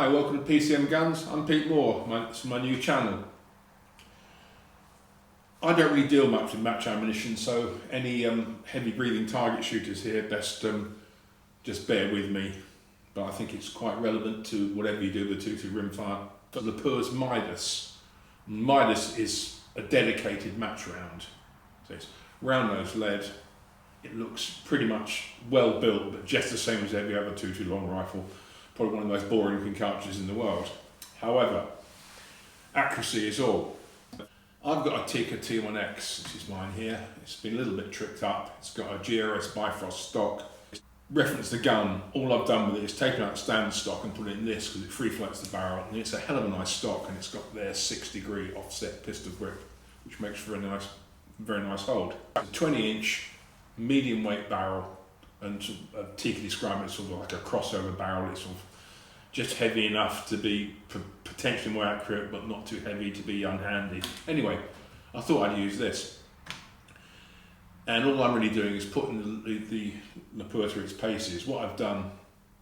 Hi, welcome to PCM Guns. I'm Pete Moore. It's my new channel. I don't really deal much with match ammunition, so any heavy breathing target shooters here, best just bear with me. But I think it's quite relevant to whatever you do with the 2-2 rimfire. But Lapua's Midas. Midas is a dedicated match round. So it's round nose lead. It looks pretty much well built, but just the same as every other 2-2 long rifle. Probably one of the most boring looking cartridges in the world. However, accuracy is all. I've got a Tikka T1X, which is mine here. It's been a little bit tricked up. It's got a GRS Bifrost stock. Reference the gun, all I've done with it is taken out the standard stock and put it in this because it free floats the barrel. And it's a hell of a nice stock, and it's got their 6-degree offset pistol grip, which makes for a very nice hold. It's a 20-inch medium weight barrel, and Tikka described it as sort of like a crossover barrel. It's sort of just heavy enough to be potentially more accurate, but not too heavy to be unhandy. Anyway, I thought I'd use this. And all I'm really doing is putting the Lapua through its paces. What I've done,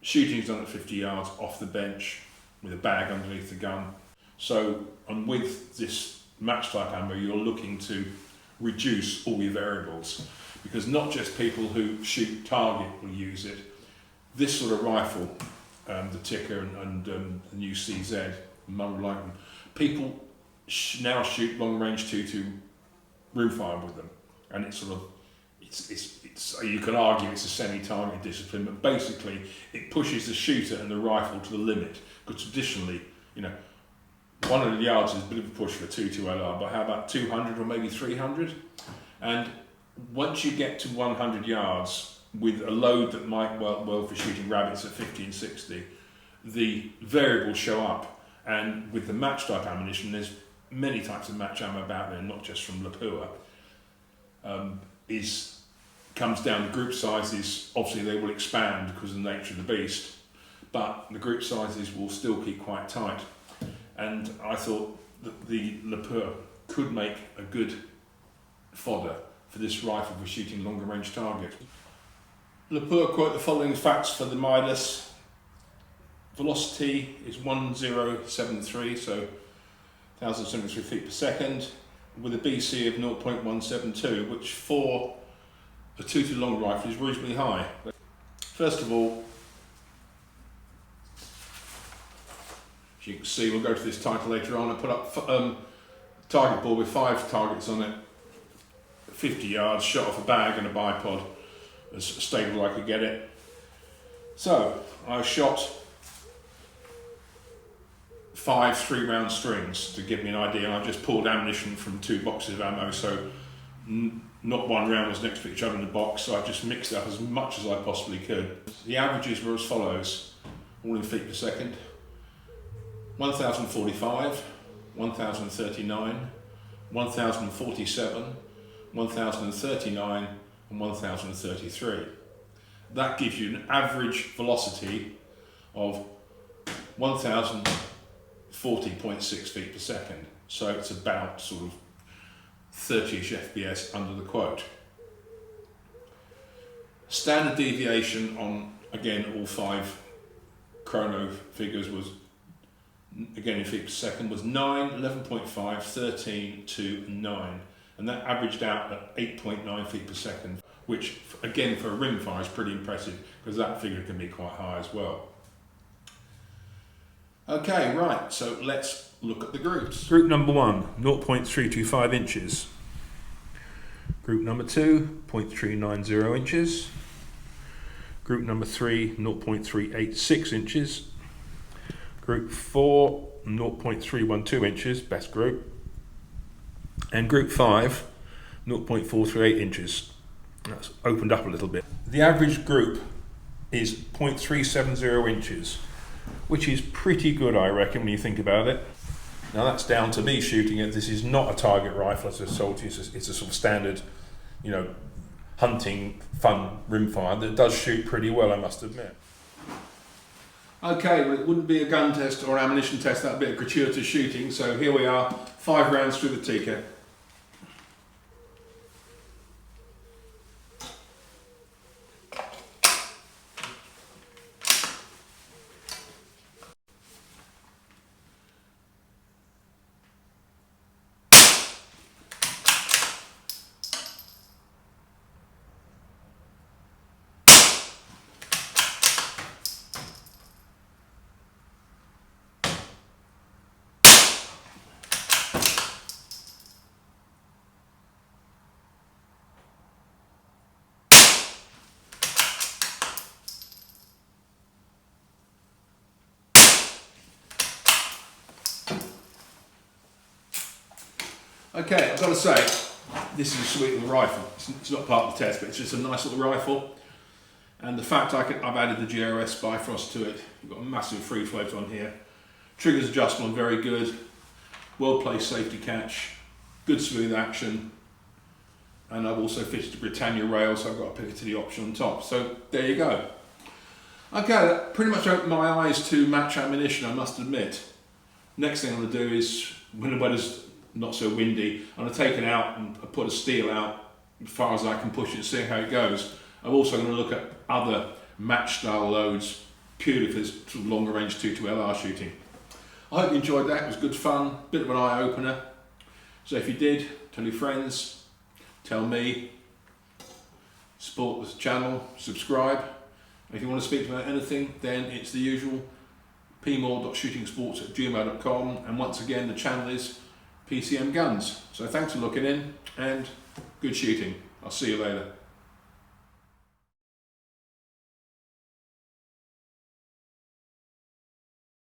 shooting's done at 50 yards off the bench with a bag underneath the gun. So, and with this match type ammo, you're looking to reduce all your variables, because not just people who shoot target will use it. This sort of rifle, the Tikka and the new CZ, Mum like them, people now shoot long range 2-2 rimfire with them, and it's sort of it's you can argue it's a semi-target discipline, but basically it pushes the shooter and the rifle to the limit. Because traditionally, 100 yards is a bit of a push for a 2-2 LR, but how about 200 or maybe 300? And once you get to 100 yards with a load that might work well for shooting rabbits at 50 and 60, the variables show up. And with the match type ammunition, there's many types of match ammo about there, not just from Lapua. Comes down to group sizes. Obviously they will expand because of the nature of the beast, but the group sizes will still keep quite tight. And I thought that the Lapua could make a good fodder for this rifle for shooting longer range targets. Lapua quote the following facts for the Midas. Velocity is 1073, so 1073 feet per second, with a BC of 0.172, which for a 2-2 long rifle is reasonably high. First of all, as you can see, we'll go to this title later on. I put up a target ball with 5 targets on it, 50 yards, shot off a bag and a bipod, as stable as I could get it. So I shot 5 3-round strings to give me an idea, and I just pulled ammunition from 2 boxes of ammo, so not one round was next to each other in the box, so I just mixed it up as much as I possibly could. The averages were as follows, all in feet per second: 1045, 1039, 1047, 1039 and 1033. That gives you an average velocity of 1040.6 feet per second. So it's about sort of 30-ish FPS under the quote. Standard deviation on, again, all 5 chrono figures was, again in feet per second, was 9, 11.5, 13, 2 and 9. And that averaged out at 8.9 feet per second, which again for a rimfire is pretty impressive, because that figure can be quite high as well. Okay, right, so let's look at the groups. Group number 1, 0.325 inches. Group number 2, 0.390 inches. Group number 3, 0.386 inches. Group 4, 0.312 inches, best group. And group 5, 0.438 inches. That's opened up a little bit. The average group is 0.370 inches, which is pretty good, I reckon, when you think about it. Now that's down to me shooting it. This is not a target rifle, as I told you. It's a sort of standard, hunting, fun rimfire that does shoot pretty well, I must admit. Okay, well, it wouldn't be a gun test or ammunition test, that would be a gratuitous shooting. So here we are, 5 rounds through the Tikka. Okay, I've got to say, this is a sweet little rifle. It's not part of the test, but it's just a nice little rifle. And the fact I've added the GRS Bifrost to it, you've got a massive free float on here. Triggers adjustable, very good. Well placed safety catch, good smooth action. And I've also fitted the Britannia rail, so I've got a Picatinny option on top. So there you go. Okay, that pretty much opened my eyes to match ammunition, I must admit. Next thing I'm going to do is, when the weather's not so windy, I'm going to take it out and put a steel out as far as I can push it and see how it goes. I'm also going to look at other match style loads, purely for this sort of longer range 2 LR shooting. I hope you enjoyed that. It was good fun, bit of an eye opener. So if you did, tell your friends, tell me, support this channel, subscribe. If you want to speak about anything, then it's the usual pmoore.shootingsports@gmail.com, and once again the channel is PCM Guns. So thanks for looking in and good shooting. I'll see you later.